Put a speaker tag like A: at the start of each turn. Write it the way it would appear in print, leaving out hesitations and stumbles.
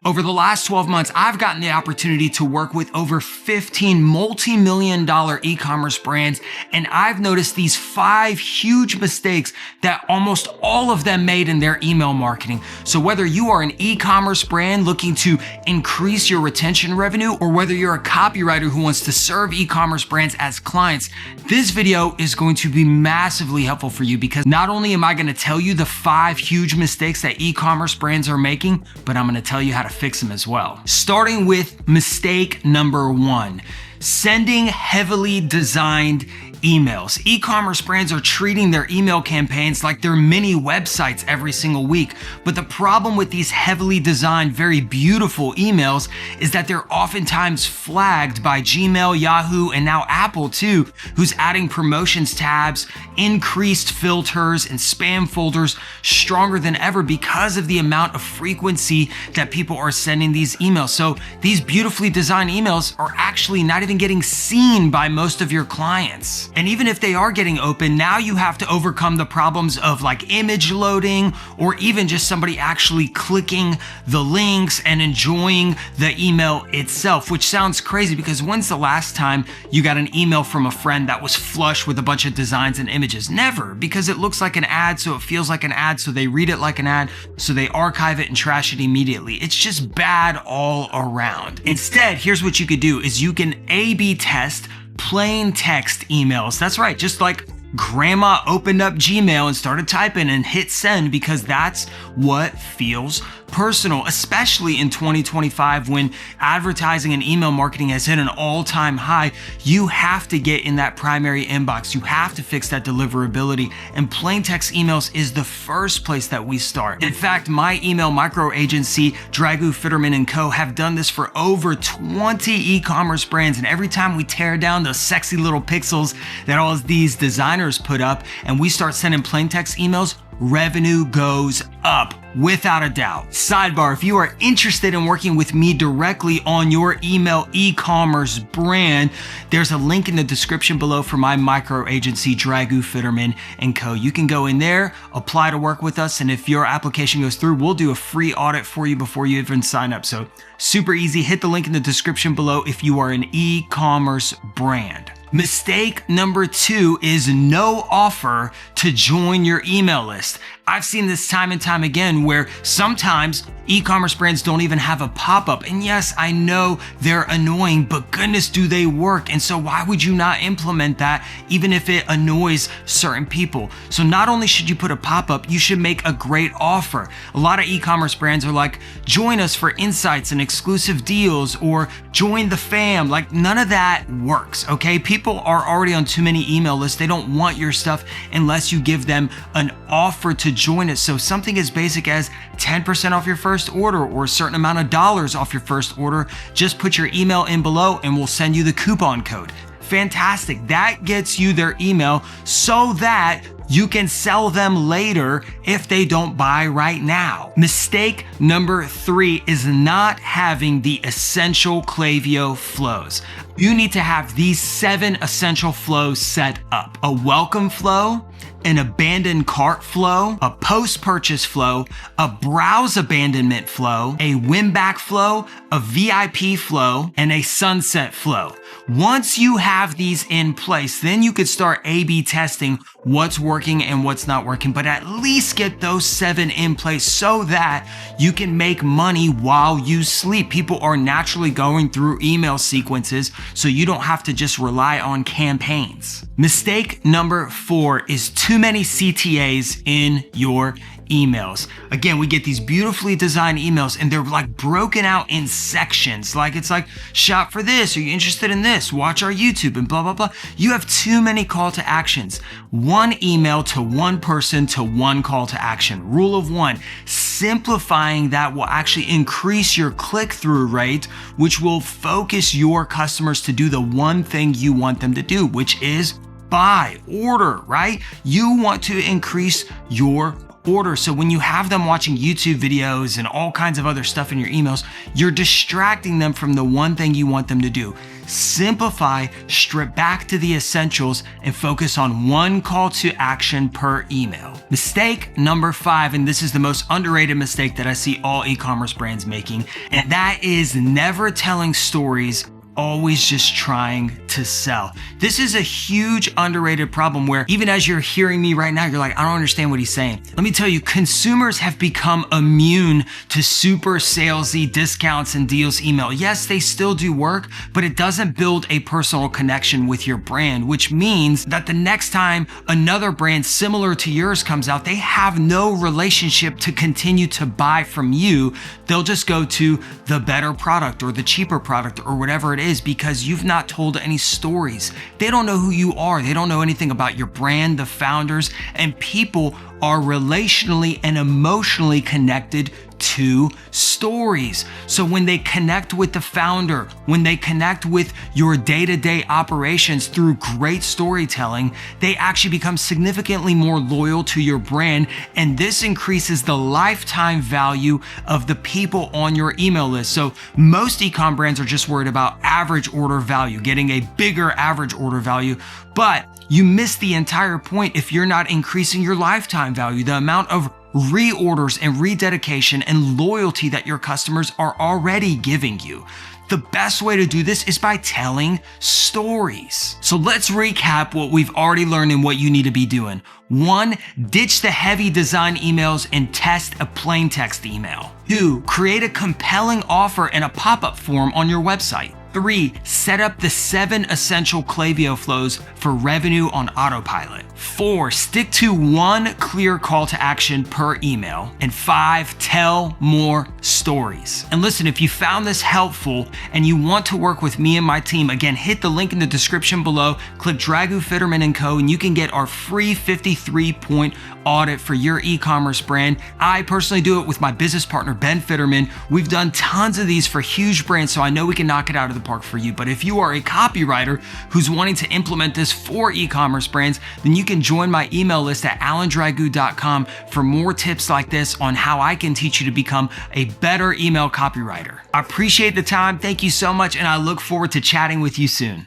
A: Over the last 12 months, I've gotten the opportunity to work with over 15 multi-million-dollar e-commerce brands, and I've noticed these 5 huge mistakes that almost all of them made in their email marketing. So whether you are an e-commerce brand looking to increase your retention revenue, or whether you're a copywriter who wants to serve e-commerce brands as clients, this video is going to be massively helpful for you, because not only am I going to tell you the 5 huge mistakes that e-commerce brands are making, but I'm going to tell you how to fix them as well. Starting with mistake number 1, sending heavily designed emails. E-commerce brands are treating their email campaigns like they're mini websites every single week. But the problem with these heavily designed, very beautiful emails is that they're oftentimes flagged by Gmail, Yahoo, and now Apple too, who's adding promotions tabs, increased filters, and spam folders stronger than ever because of the amount of frequency that people are sending these emails. So these beautifully designed emails are actually not even getting seen by most of your clients. And even if they are getting open, now you have to overcome the problems of like image loading, or even just somebody actually clicking the links and enjoying the email itself, which sounds crazy because when's the last time you got an email from a friend that was flush with a bunch of designs and images? Never, because it looks like an ad, so it feels like an ad, so they read it like an ad, so they archive it and trash it immediately. It's just bad all around. Instead, here's what you could do is you can A/B test plain text emails. That's right, just like grandma opened up Gmail and started typing and hit send, because that's what feels personal, especially in 2025 when advertising and email marketing has hit an all-time high. You have to get in that primary inbox. You have to fix that deliverability, and plain text emails is the first place that we start. In fact, my email micro agency, Dragu Fitterman & Co. have done this for over 20 e-commerce brands, and every time we tear down those sexy little pixels that all of these designers put up and we start sending plain text emails, revenue goes up without a doubt. Sidebar, if you are interested in working with me directly on your email e-commerce brand, there's a link in the description below for my micro agency, Dragu Fitterman & Co. You can go in there, apply to work with us, and if your application goes through, we'll do a free audit for you before you even sign up. So super easy. Hit the link in the description below if you are an e-commerce brand. Mistake number 2 is no offer to join your email list. I've seen this time and time again where sometimes e-commerce brands don't even have a pop-up. And yes, I know they're annoying, but goodness, do they work? And so why would you not implement that even if it annoys certain people? So not only should you put a pop-up, you should make a great offer. A lot of e-commerce brands are like, join us for insights and exclusive deals, or join the fam. Like, none of that works, okay? People are already on too many email lists. They don't want your stuff unless you give them an offer to join it. So something as basic as 10% off your first order, or a certain amount of dollars off your first order. Just put your email in below and we'll send you the coupon code. Fantastic. That gets you their email so that you can sell them later if they don't buy right now. Mistake number 3 is not having the essential Klaviyo flows. You need to have these 7 essential flows set up: a welcome flow, an abandoned cart flow, a post-purchase flow, a browse abandonment flow, a win-back flow, a VIP flow, and a sunset flow. Once you have these in place, then you could start A/B testing what's working and what's not working, but at least get those 7 in place so that you can make money while you sleep. People are naturally going through email sequences, so you don't have to just rely on campaigns. Mistake number 4 is too many CTAs in your emails. Again, we get these beautifully designed emails and they're like broken out in sections. Like, it's like, shop for this. Are you interested in this? Watch our YouTube and blah, blah, blah. You have too many call to actions. One email to one person to one call to action. Rule of 1, simplifying that will actually increase your click-through rate, which will focus your customers to do the one thing you want them to do, which is buy, order, right? You want to increase your order. So when you have them watching YouTube videos and all kinds of other stuff in your emails, you're distracting them from the one thing you want them to do. Simplify, strip back to the essentials, and focus on one call to action per email. Mistake number 5, and this is the most underrated mistake that I see all e-commerce brands making, and that is never telling stories, always just trying to sell. This is a huge underrated problem where even as you're hearing me right now, you're like, I don't understand what he's saying. Let me tell you, consumers have become immune to super salesy discounts and deals email. Yes, they still do work, but it doesn't build a personal connection with your brand, which means that the next time another brand similar to yours comes out, they have no relationship to continue to buy from you. They'll just go to the better product or the cheaper product or whatever it is, because you've not told any stories. They don't know who you are. They don't know anything about your brand, the founders, and people are relationally and emotionally connected to stories. So when they connect with the founder, when they connect with your day-to-day operations through great storytelling, they actually become significantly more loyal to your brand. And this increases the lifetime value of the people on your email list. So most e-com brands are just worried about average order value, getting a bigger average order value, but you miss the entire point if you're not increasing your lifetime value, the amount of reorders and rededication and loyalty that your customers are already giving you. The best way to do this is by telling stories. So let's recap what we've already learned and what you need to be doing. 1, ditch the heavy design emails and test a plain text email. 2, create a compelling offer and a pop-up form on your website. 3, set up the 7 essential Klaviyo flows for revenue on autopilot. 4, stick to one clear call to action per email. And 5, tell more stories. And listen, if you found this helpful and you want to work with me and my team, again, hit the link in the description below, click Dragu Fitterman & Co. and you can get our free 53-point audit for your e-commerce brand. I personally do it with my business partner, Ben Fitterman. We've done tons of these for huge brands, so I know we can knock it out of the park for you. But if you are a copywriter who's wanting to implement this for e-commerce brands, then you can join my email list at alindragu.com for more tips like this on how I can teach you to become a better email copywriter. I appreciate the time. Thank you so much, and I look forward to chatting with you soon.